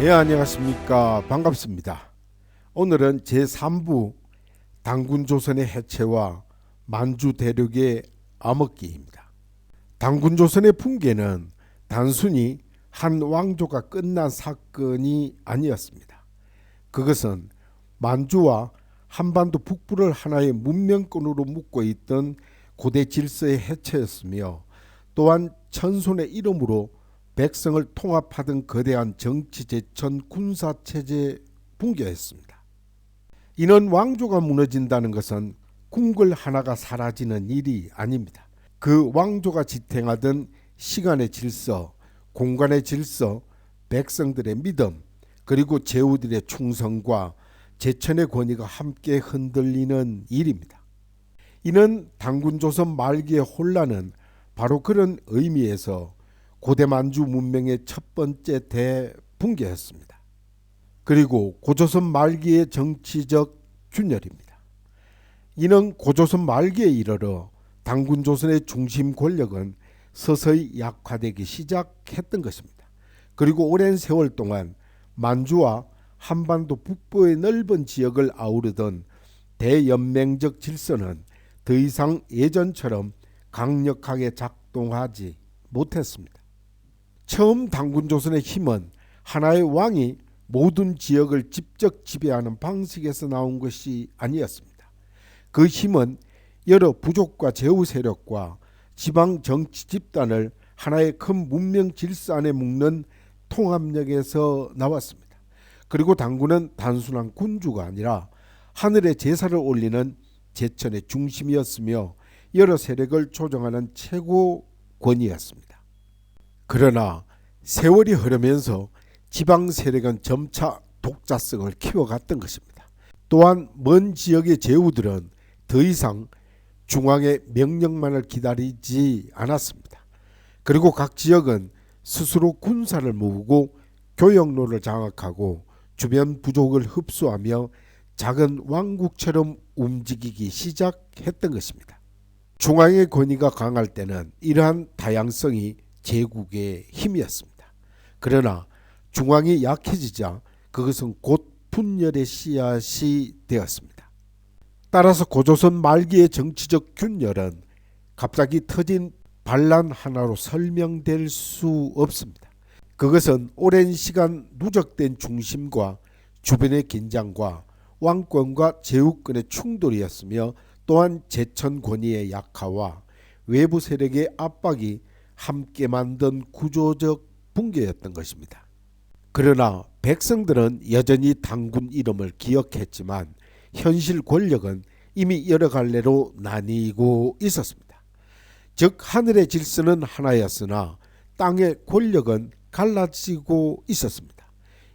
안녕하십니까. 반갑습니다. 오늘은 제3부 당군조선의 해체와 만주 대륙의 암흑기입니다. 당군조선의 붕괴는 단순히 한 왕조가 끝난 사건이 아니었습니다. 그것은 만주와 한반도 북부를 하나의 문명권으로 묶고 있던 고대 질서의 해체였으며, 또한 천손의 이름으로 백성을 통합하던 거대한 정치 제천 군사체제 붕괴였습니다. 이는 왕조가 무너진다는 것은 궁궐 하나가 사라지는 일이 아닙니다. 그 왕조가 지탱하던 시간의 질서, 공간의 질서, 백성들의 믿음, 그리고 제후들의 충성과 제천의 권위가 함께 흔들리는 일입니다. 이는 당군조선 말기의 혼란은 바로 그런 의미에서 고대 만주 문명의 첫 번째 대붕괴였습니다. 그리고 고조선 말기의 정치적 균열입니다. 이는 고조선 말기에 이르러 당군조선의 중심 권력은 서서히 약화되기 시작했던 것입니다. 그리고 오랜 세월 동안 만주와 한반도 북부의 넓은 지역을 아우르던 대연맹적 질서는 더 이상 예전처럼 강력하게 작동하지 못했습니다. 처음 당군조선의 힘은 하나의 왕이 모든 지역을 직접 지배하는 방식에서 나온 것이 아니었습니다. 그 힘은 여러 부족과 제후 세력과 지방 정치 집단을 하나의 큰 문명 질서 안에 묶는 통합력에서 나왔습니다. 그리고 당군은 단순한 군주가 아니라 하늘에 제사를 올리는 제천의 중심이었으며 여러 세력을 조정하는 최고 권위였습니다. 그러나 세월이 흐르면서 지방 세력은 점차 독자성을 키워갔던 것입니다. 또한 먼 지역의 제후들은 더 이상 중앙의 명령만을 기다리지 않았습니다. 그리고 각 지역은 스스로 군사를 모으고 교역로를 장악하고 주변 부족을 흡수하며 작은 왕국처럼 움직이기 시작했던 것입니다. 중앙의 권위가 강할 때는 이러한 다양성이 제국의 힘이었습니다. 그러나 중앙이 약해지자 그것은 곧 분열의 씨앗이 되었습니다. 따라서 고조선 말기의 정치적 균열은 갑자기 터진 반란 하나로 설명될 수 없습니다. 그것은 오랜 시간 누적된 중심과 주변의 긴장과 왕권과 제후권의 충돌이었으며, 또한 제천 권위의 약화와 외부 세력의 압박이 함께 만든 구조적 붕괴였던 것입니다. 그러나 백성들은 여전히 당군 이름을 기억했지만 현실 권력은 이미 여러 갈래로 나뉘고 있었습니다. 즉 하늘의 질서는 하나였으나 땅의 권력은 갈라지고 있었습니다.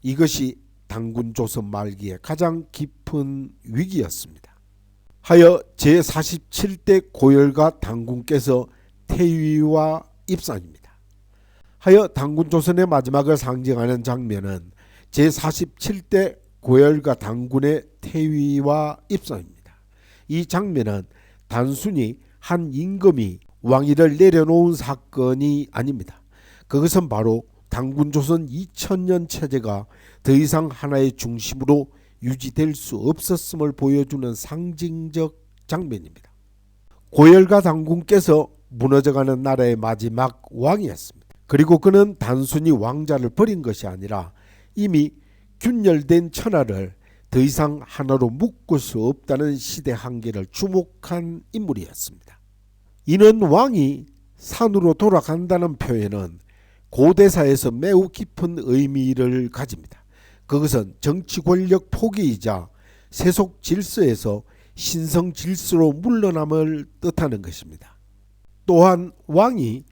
이것이 당군 조선 말기의 가장 깊은 위기였습니다. 하여 제47대 고열가 당군께서 태위와 입산입니다. 하여 당군조선의 마지막을 상징하는 장면은 제47대 고열가 당군의 태위와 입산입니다. 이 장면은 단순히 한 임금이 왕위를 내려놓은 사건이 아닙니다. 그것은 바로 당군조선 2000년 체제가 더 이상 하나의 중심으로 유지될 수 없었음을 보여주는 상징적 장면입니다. 고열가 당군께서 무너져가는 나라의 마지막 왕이었습니다. 그리고 그는 단순히 왕자를 버린 것이 아니라 이미 균열된 천하를 더 이상 하나로 묶을 수 없다는 시대 한계를 주목한 인물이었습니다. 이는 왕이 산으로 돌아간다는 표현은 고대사에서 매우 깊은 의미를 가집니다. 그것은 정치 권력 포기이자 세속 질서에서 신성 질서로 물러남을 뜻하는 것입니다. 또한 왕이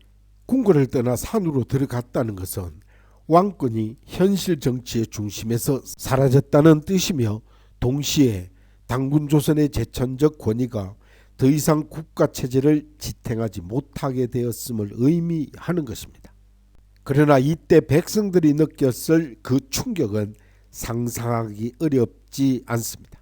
궁궐을 떠나 산으로 들어갔다는 것은 왕권이 현실 정치의 중심에서 사라졌다는 뜻이며, 동시에 당군조선의 제천적 권위가 더 이상 국가체제를 지탱하지 못하게 되었음을 의미하는 것입니다. 그러나 이때 백성들이 느꼈을 그 충격은 상상하기 어렵지 않습니다.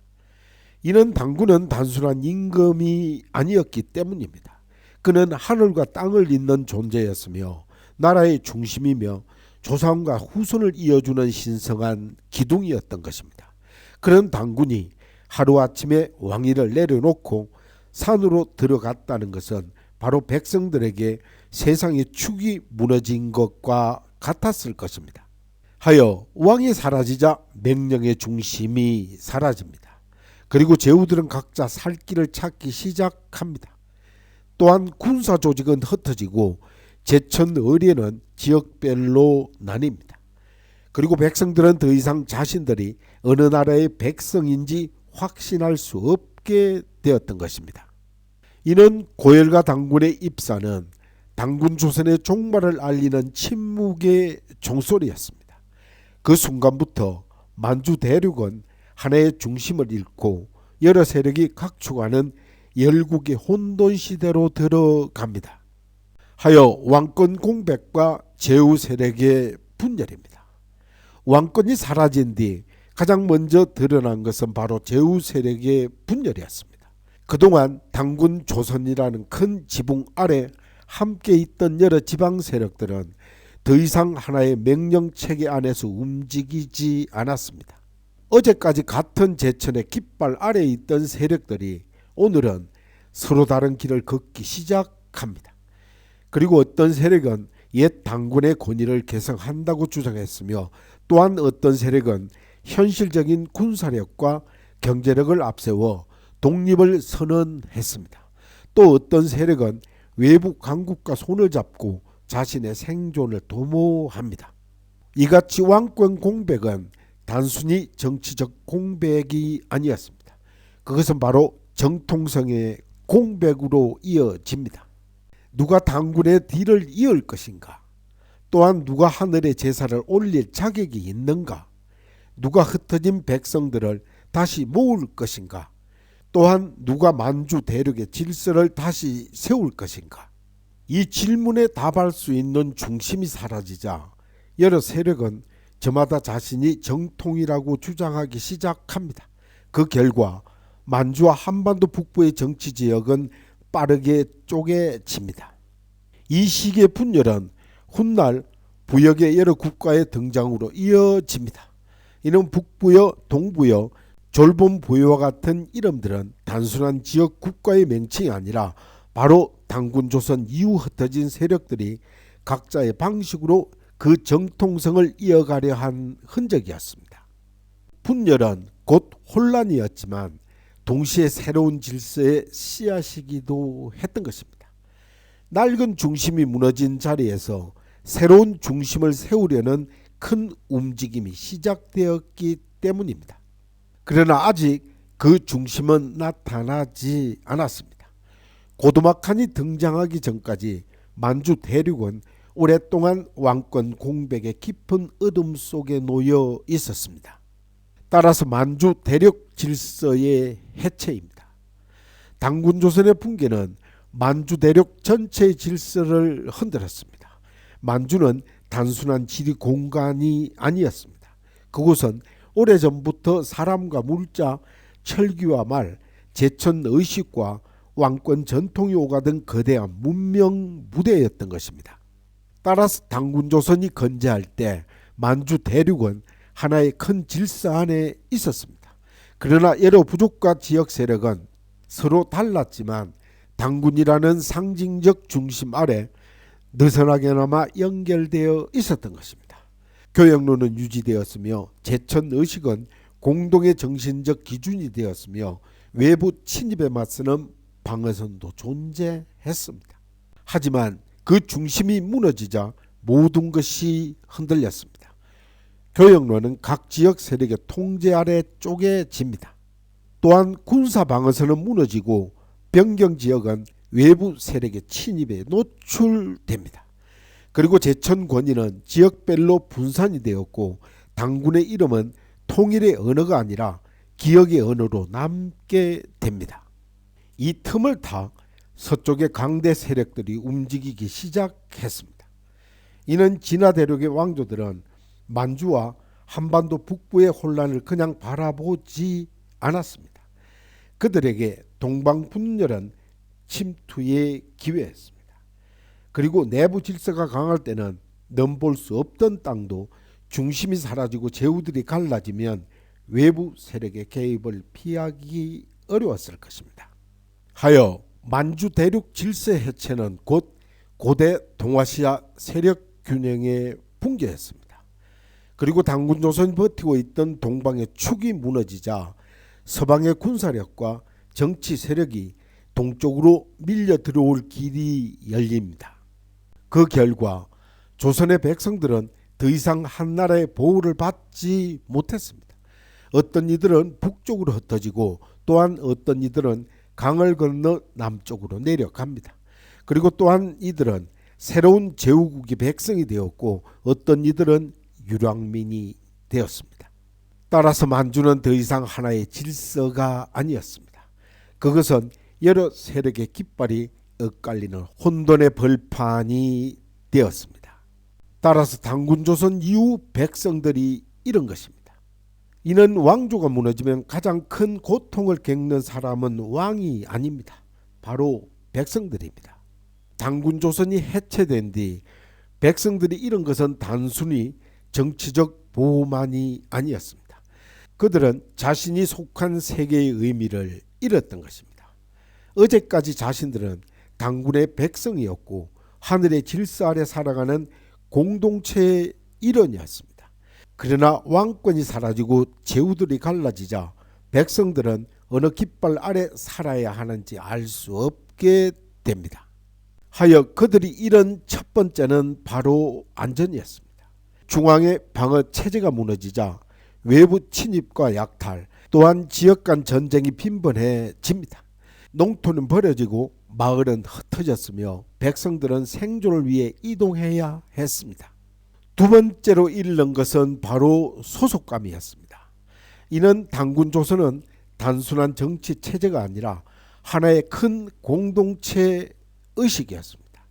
이는 당군은 단순한 임금이 아니었기 때문입니다. 그는 하늘과 땅을 잇는 존재였으며 나라의 중심이며 조상과 후손을 이어주는 신성한 기둥이었던 것입니다. 그런 당군이 하루아침에 왕위를 내려놓고 산으로 들어갔다는 것은 바로 백성들에게 세상의 축이 무너진 것과 같았을 것입니다. 하여 왕이 사라지자 명령의 중심이 사라집니다. 그리고 제후들은 각자 살 길을 찾기 시작합니다. 또한 군사 조직은 흩어지고 제천 의례는 지역별로 나뉩니다. 그리고 백성들은 더 이상 자신들이 어느 나라의 백성인지 확신할 수 없게 되었던 것입니다. 이는 고열과 당군의 입사는 당군 조선의 종말을 알리는 침묵의 종소리였습니다. 그 순간부터 만주 대륙은 하나의 중심을 잃고 여러 세력이 각축하는 열국의 혼돈 시대로 들어갑니다. 하여 왕권 공백과 제후 세력의 분열입니다. 왕권이 사라진 뒤 가장 먼저 드러난 것은 바로 제후 세력의 분열이었습니다. 그동안 당군 조선이라는 큰 지붕 아래 함께 있던 여러 지방 세력들은 더 이상 하나의 명령체계 안에서 움직이지 않았습니다. 어제까지 같은 제천의 깃발 아래에 있던 세력들이 오늘은 서로 다른 길을 걷기 시작합니다. 그리고 어떤 세력은 옛 당군의 권위를 계승한다고 주장했으며 또한 어떤 세력은 현실적인 군사력과 경제력을 앞세워 독립을 선언했습니다. 또 어떤 세력은 외부 강국과 손을 잡고 자신의 생존을 도모합니다. 이같이 왕권 공백은 단순히 정치적 공백이 아니었습니다. 그것은 바로 정통성의 공백으로 이어집니다. 누가 당군의 뒤를 이을 것인가? 또한 누가 하늘의 제사를 올릴 자격이 있는가? 누가 흩어진 백성들을 다시 모을 것인가? 또한 누가 만주 대륙의 질서를 다시 세울 것인가? 이 질문에 답할 수 있는 중심이 사라지자 여러 세력은 저마다 자신이 정통이라고 주장하기 시작합니다. 그 결과 만주와 한반도 북부의 정치 지역은 빠르게 쪼개집니다. 이 시기의 분열은 훗날 부역의 여러 국가의 등장으로 이어집니다. 이는 북부여, 동부여, 졸본부여와 같은 이름들은 단순한 지역 국가의 명칭이 아니라 바로 당군조선 이후 흩어진 세력들이 각자의 방식으로 그 정통성을 이어가려 한 흔적이었습니다. 분열은 곧 혼란이었지만 동시에 새로운 질서의 씨앗이기도 했던 것입니다. 낡은 중심이 무너진 자리에서 새로운 중심을 세우려는 큰 움직임이 시작되었기 때문입니다. 그러나 아직 그 중심은 나타나지 않았습니다. 고도막한이 등장하기 전까지 만주 대륙은 오랫동안 왕권 공백의 깊은 어둠 속에 놓여 있었습니다. 따라서 만주 대륙 질서의 해체입니다. 당군조선의 붕괴는 만주 대륙 전체의 질서를 흔들었습니다. 만주는 단순한 지리 공간이 아니었습니다. 그곳은 오래전부터 사람과 물자, 철기와 말, 제천 의식과 왕권 전통이 오가던 거대한 문명 무대였던 것입니다. 따라서 당군조선이 건재할 때 만주 대륙은 하나의 큰 질서 안에 있었습니다. 그러나 여러 부족과 지역 세력은 서로 달랐지만 당군이라는 상징적 중심 아래 느슨하게나마 연결되어 있었던 것입니다. 교역로는 유지되었으며 제천 의식은 공동의 정신적 기준이 되었으며 외부 침입에 맞서는 방어선도 존재했습니다. 하지만 그 중심이 무너지자 모든 것이 흔들렸습니다. 교역로는 각 지역 세력의 통제 아래 쪼개집니다. 또한 군사 방어선은 무너지고 변경지역은 외부 세력의 침입에 노출됩니다. 그리고 제천 권위는 지역별로 분산이 되었고 당군의 이름은 통일의 언어가 아니라 기억의 언어로 남게 됩니다. 이 틈을 타 서쪽의 강대 세력들이 움직이기 시작했습니다. 이는 진화 대륙의 왕조들은 만주와 한반도 북부의 혼란을 그냥 바라보지 않았습니다. 그들에게 동방분열은 침투의 기회였습니다. 그리고 내부 질서가 강할 때는 넘볼 수 없던 땅도 중심이 사라지고 제후들이 갈라지면 외부 세력의 개입을 피하기 어려웠을 것입니다. 하여 만주 대륙 질서 해체는 곧 고대 동아시아 세력 균형의 붕괴였습니다. 그리고 단군 조선이 버티고 있던 동방의 축이 무너지자 서방의 군사력과 정치 세력이 동쪽으로 밀려 들어올 길이 열립니다. 그 결과 조선의 백성들은 더 이상 한나라의 보호를 받지 못했습니다. 어떤 이들은 북쪽으로 흩어지고 또한 어떤 이들은 강을 건너 남쪽으로 내려갑니다. 그리고 또한 이들은 새로운 제후국의 백성이 되었고 어떤 이들은 유랑민이 되었습니다. 따라서 만주는 더 이상 하나의 질서가 아니었습니다. 그것은 여러 세력의 깃발이 엇갈리는 혼돈의 벌판이 되었습니다. 따라서 단군조선 이후 백성들이 이런 것입니다. 이는 왕조가 무너지면 가장 큰 고통을 겪는 사람은 왕이 아닙니다. 바로 백성들입니다. 단군조선이 해체된 뒤 백성들이 잃은 것은 단순히 정치적 보호만이 아니었습니다. 그들은 자신이 속한 세계의 의미를 잃었던 것입니다. 어제까지 자신들은 단군의 백성이었고 하늘의 질서 아래 살아가는 공동체의 일원이었습니다. 그러나 왕권이 사라지고 제후들이 갈라지자 백성들은 어느 깃발 아래 살아야 하는지 알 수 없게 됩니다. 하여 그들이 잃은 첫 번째는 바로 안전이었습니다. 중앙의 방어 체제가 무너지자 외부 침입과 약탈 또한 지역 간 전쟁이 빈번해집니다. 농토는 버려지고 마을은 흩어졌으며 백성들은 생존을 위해 이동해야 했습니다. 두 번째로 잃는 것은 바로 소속감이었습니다. 이는 단군조선은 단순한 정치 체제가 아니라 하나의 큰 공동체 의식이었습니다.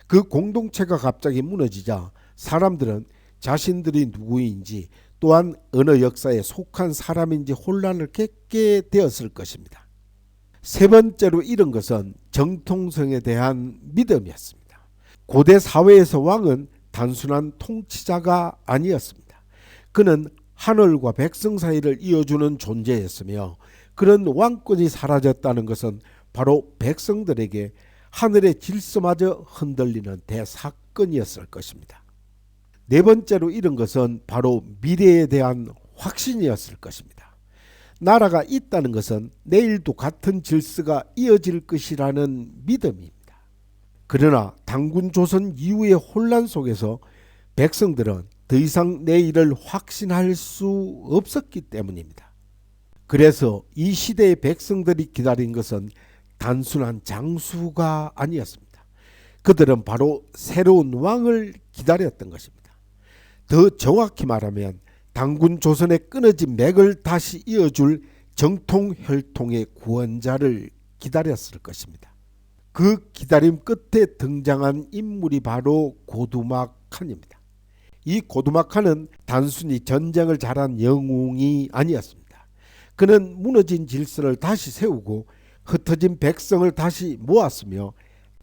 그 공동체가 갑자기 무너지자 사람들은 자신들이 누구인지 또한 어느 역사에 속한 사람인지 혼란을 겪게 되었을 것입니다. 세 번째로 잃은 것은 정통성에 대한 믿음이었습니다. 고대 사회에서 왕은 단순한 통치자가 아니었습니다. 그는 하늘과 백성 사이를 이어주는 존재였으며 그런 왕권이 사라졌다는 것은 바로 백성들에게 하늘의 질서마저 흔들리는 대사건이었을 것입니다. 네 번째로 잃은 것은 바로 미래에 대한 확신이었을 것입니다. 나라가 있다는 것은 내일도 같은 질서가 이어질 것이라는 믿음입니다. 그러나 단군조선 이후의 혼란 속에서 백성들은 더 이상 내일을 확신할 수 없었기 때문입니다. 그래서 이 시대의 백성들이 기다린 것은 단순한 장수가 아니었습니다. 그들은 바로 새로운 왕을 기다렸던 것입니다. 더 정확히 말하면 단군조선의 끊어진 맥을 다시 이어줄 정통혈통의 구원자를 기다렸을 것입니다. 그 기다림 끝에 등장한 인물이 바로 고두막한입니다. 이 고두막한은 단순히 전쟁을 잘한 영웅이 아니었습니다. 그는 무너진 질서를 다시 세우고 흩어진 백성을 다시 모았으며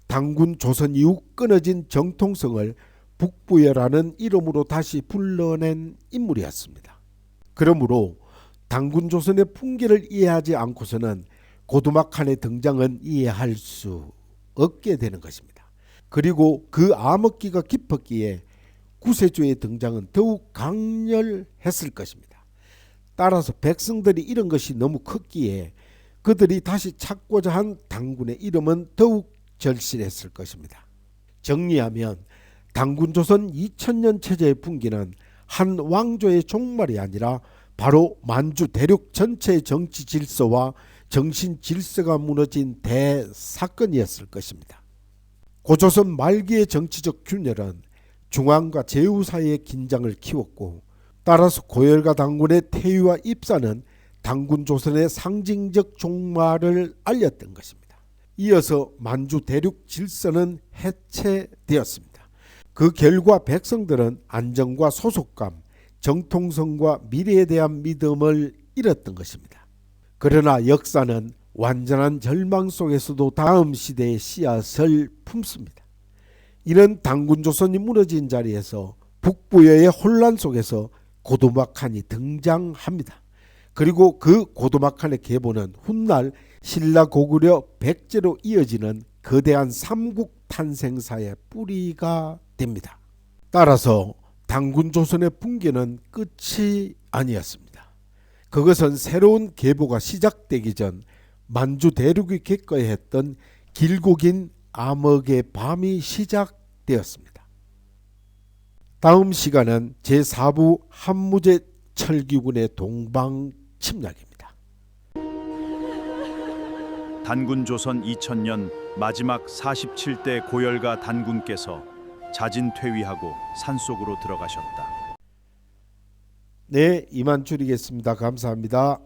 단군조선 이후 끊어진 정통성을 북부여라는 이름으로 다시 불러낸 인물이었습니다. 그러므로 단군조선의 풍계를 이해하지 않고서는 고두막한의 등장은 이해할 수 없게 되는 것입니다. 그리고 그 암흑기가 깊었기에 구세주의 등장은 더욱 강렬했을 것입니다. 따라서 백성들이 잃은 것이 너무 컸기에 그들이 다시 찾고자 한 단군의 이름은 더욱 절실했을 것입니다. 정리하면 단군조선 2000년 체제의 붕괴는 한 왕조의 종말이 아니라 바로 만주 대륙 전체의 정치 질서와 정신 질서가 무너진 대사건이었을 것입니다. 고조선 말기의 정치적 균열은 중앙과 제후 사이의 긴장을 키웠고 따라서 고열과 단군의 퇴위와 입사는 단군조선의 상징적 종말을 알렸던 것입니다. 이어서 만주 대륙 질서는 해체되었습니다. 그 결과 백성들은 안정과 소속감, 정통성과 미래에 대한 믿음을 잃었던 것입니다. 그러나 역사는 완전한 절망 속에서도 다음 시대의 씨앗을 품습니다. 이런 단군조선이 무너진 자리에서 북부여의 혼란 속에서 고도막한이 등장합니다. 그리고 그 고도막한의 계보는 훗날 신라 고구려 백제로 이어지는 거대한 삼국 탄생사의 뿌리가 됩니다. 따라서 단군조선의 붕괴는 끝이 아니었습니다. 그것은 새로운 계보가 시작되기 전 만주 대륙이 겪어야 했던 길고 긴 암흑의 밤이 시작되었습니다. 다음 시간은 제4부 한무제 철기군의 동방 침략입니다. 단군조선 2000년 마지막 47대 고열가 단군께서 자진 퇴위하고 산속으로 들어가셨다. 네, 이만 줄이겠습니다. 감사합니다.